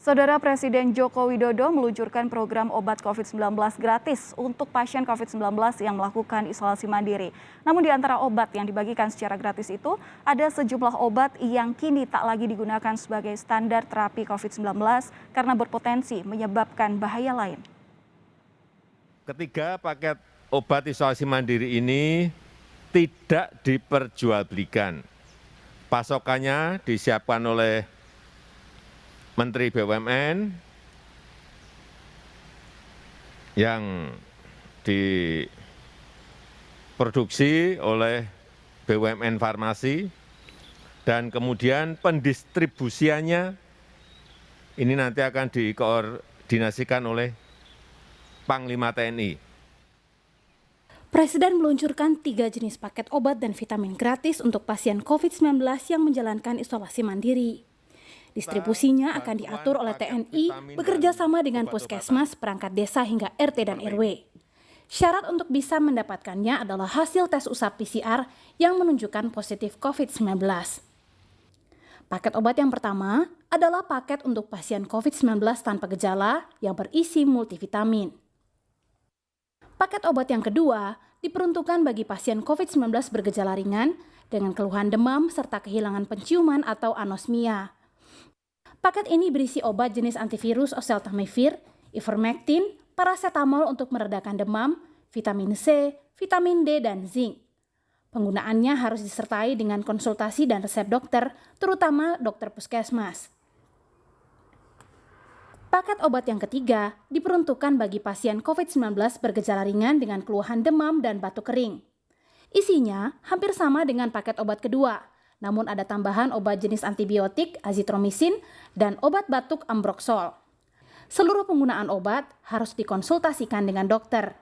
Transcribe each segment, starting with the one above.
Saudara Presiden Joko Widodo meluncurkan program obat COVID-19 gratis untuk pasien COVID-19 yang melakukan isolasi mandiri. Namun di antara obat yang dibagikan secara gratis itu, ada sejumlah obat yang kini tak lagi digunakan sebagai standar terapi COVID-19 karena berpotensi menyebabkan bahaya lain. Ketiga paket obat isolasi mandiri ini tidak diperjualbelikan. Pasokannya disiapkan oleh Menteri BUMN yang diproduksi oleh BUMN Farmasi dan kemudian pendistribusiannya ini nanti akan dikoordinasikan oleh Panglima TNI. Presiden meluncurkan 3 jenis paket obat dan vitamin gratis untuk pasien COVID-19 yang menjalankan isolasi mandiri. Distribusinya akan diatur oleh TNI bekerja sama dengan puskesmas, perangkat desa hingga RT dan RW. Syarat untuk bisa mendapatkannya adalah hasil tes usap PCR yang menunjukkan positif COVID-19. Paket obat yang pertama adalah paket untuk pasien COVID-19 tanpa gejala yang berisi multivitamin. Paket obat yang kedua diperuntukkan bagi pasien COVID-19 bergejala ringan dengan keluhan demam serta kehilangan penciuman atau anosmia. Paket ini berisi obat jenis antivirus oseltamivir, ivermectin, paracetamol untuk meredakan demam, vitamin C, vitamin D, dan zinc. Penggunaannya harus disertai dengan konsultasi dan resep dokter, terutama dokter puskesmas. Paket obat yang ketiga diperuntukkan bagi pasien COVID-19 bergejala ringan dengan keluhan demam dan batuk kering. Isinya hampir sama dengan paket obat kedua, namun ada tambahan obat jenis antibiotik azitromisin dan obat batuk ambroxol. Seluruh penggunaan obat harus dikonsultasikan dengan dokter.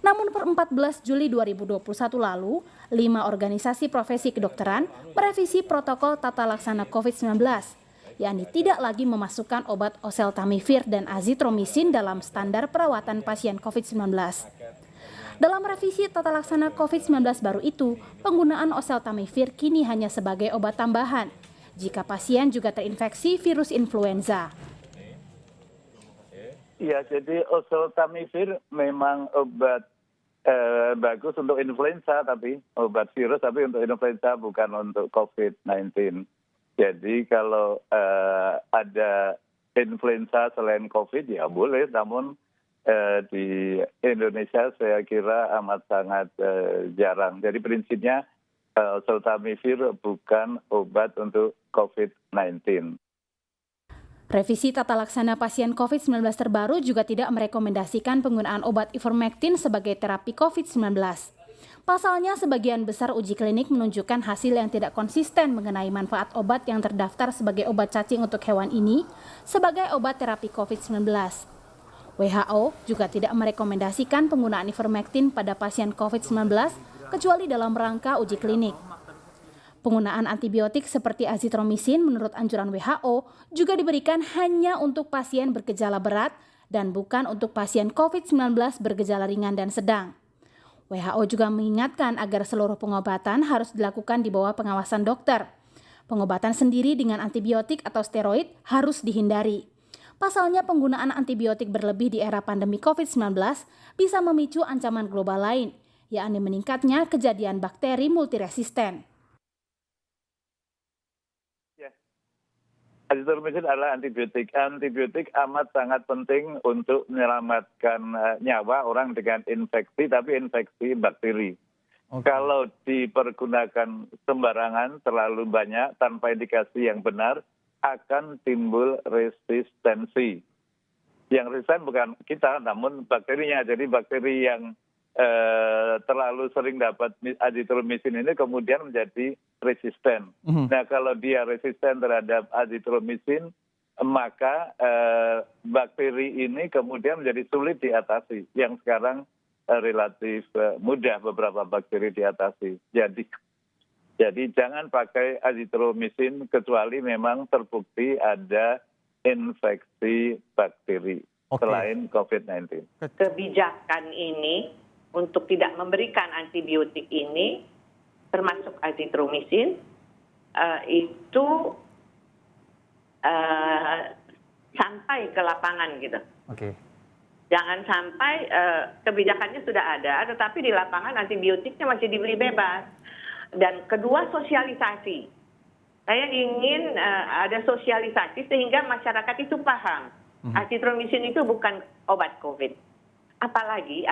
Namun per 14 Juli 2021 lalu, 5 organisasi profesi kedokteran merevisi protokol tata laksana COVID-19, yakni tidak lagi memasukkan obat oseltamivir dan azitromisin dalam standar perawatan pasien COVID-19. Dalam revisi tata laksana COVID-19 baru itu, penggunaan oseltamivir kini hanya sebagai obat tambahan jika pasien juga terinfeksi virus influenza. Ya, jadi oseltamivir memang obat bagus untuk influenza, tapi obat virus, tapi untuk influenza bukan untuk COVID-19. Jadi kalau ada influenza selain COVID ya boleh, namun di Indonesia saya kira amat sangat jarang. Jadi prinsipnya oseltamivir bukan obat untuk COVID-19. Revisi tata laksana pasien COVID-19 terbaru juga tidak merekomendasikan penggunaan obat ivermectin sebagai terapi COVID-19. Pasalnya, sebagian besar uji klinik menunjukkan hasil yang tidak konsisten mengenai manfaat obat yang terdaftar sebagai obat cacing untuk hewan ini sebagai obat terapi COVID-19. WHO juga tidak merekomendasikan penggunaan ivermectin pada pasien COVID-19 kecuali dalam rangka uji klinik. Penggunaan antibiotik seperti azitromisin menurut anjuran WHO juga diberikan hanya untuk pasien bergejala berat dan bukan untuk pasien COVID-19 bergejala ringan dan sedang. WHO juga mengingatkan agar seluruh pengobatan harus dilakukan di bawah pengawasan dokter. Pengobatan sendiri dengan antibiotik atau steroid harus dihindari. Pasalnya penggunaan antibiotik berlebih di era pandemi COVID-19 bisa memicu ancaman global lain, yakni meningkatnya kejadian bakteri multiresisten. Azitromisin adalah antibiotik. Antibiotik amat sangat penting untuk menyelamatkan nyawa orang dengan infeksi, tapi infeksi bakteri. Kalau dipergunakan sembarangan terlalu banyak tanpa indikasi yang benar, akan timbul resistensi. Yang resisten bukan kita, namun bakterinya. Jadi bakteri yang terlalu sering dapat azitromisin ini kemudian menjadi resisten. Nah, kalau dia resisten terhadap azitromisin, maka bakteri ini kemudian menjadi sulit diatasi. Yang sekarang relatif mudah beberapa bakteri diatasi. Jadi jangan pakai azitromisin kecuali memang terbukti ada infeksi bakteri selain COVID-19. Kebijakan ini untuk tidak memberikan antibiotik ini, termasuk azitromisin, itu sampai ke lapangan gitu. Oke. Jangan sampai kebijakannya sudah ada, tetapi di lapangan antibiotiknya masih dibeli bebas. Dan kedua, sosialisasi. Saya ingin ada sosialisasi sehingga masyarakat itu paham. Azitromisin itu bukan obat COVID. Apalagi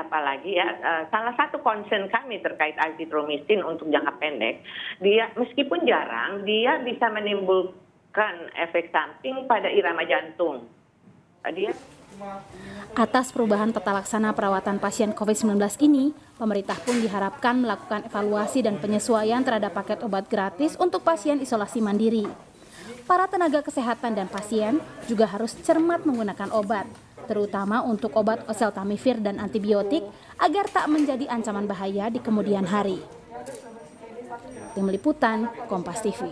ya, salah satu concern kami terkait azitromisin untuk jangka pendek, dia meskipun jarang, dia bisa menimbulkan efek samping pada irama jantung. Atas perubahan tata laksana perawatan pasien COVID-19 ini, pemerintah pun diharapkan melakukan evaluasi dan penyesuaian terhadap paket obat gratis untuk pasien isolasi mandiri. Para tenaga kesehatan dan pasien juga harus cermat menggunakan obat, terutama untuk obat oseltamivir dan antibiotik agar tak menjadi ancaman bahaya di kemudian hari. Tim Liputan, Kompas TV.